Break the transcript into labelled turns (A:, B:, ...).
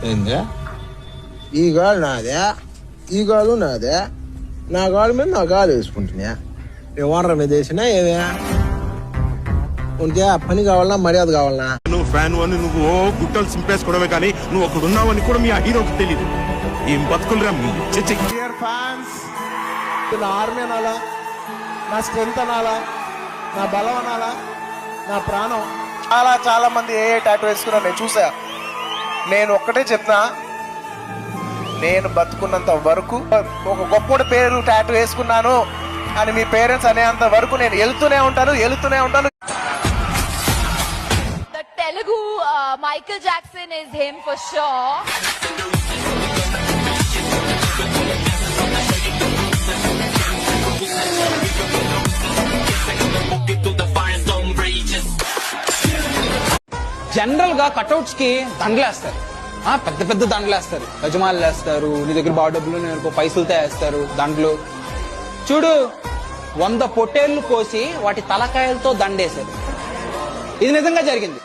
A: ఏందే ఈ గాలు నాదే, ఈ గాలు నాదే, నా గాలు మీద నా గాలు వేసుకుంటున్నా. ఓనర్ మీద వేసినా ఏమే ఉంటే పని కావాలన్నా మర్యాద కావాలన్నా?
B: నువ్వు ఫ్యాన్ అని నువ్వు గుట్టలు సింపేసుకోవడమే కానీ నువ్వు ఒకడు ఉన్నావని కూడా మీ ఆ హీరోకి తెలియదు. ఏం బతుకులరా మీ
A: నా ఆర్మీ అనాలా, నా స్ట్రెంత్ అనాలా, నా బలం అనాలా, నా ప్రాణం.
C: చాలా చాలా మంది ఏ టాటూ వేసుకున్నా నేను చూసా. నేను ఒక్కటే చెప్తున్నా, నేను బతుకున్నంత వరకు ఒక గొప్ప పేరు టాటూ వేసుకున్నాను అని మీ పేరెంట్స్ అనేంత వరకు నేను వెళ్తూనే ఉంటాను.
D: The Telugu Michael Jackson is him for sure.
E: General గా కట్అవుట్స్ కి దండలేస్తారు, పెద్ద పెద్ద దండలేస్తారు, యజమానులు వేస్తారు, నీ దగ్గర బాగా డబ్బులు నేను పైసలతో వేస్తారు దండలు. చూడు 100 పొట్టేళ్లు కోసి వాటి తలకాయలతో దండేశారు. ఇది నిజంగా జరిగింది.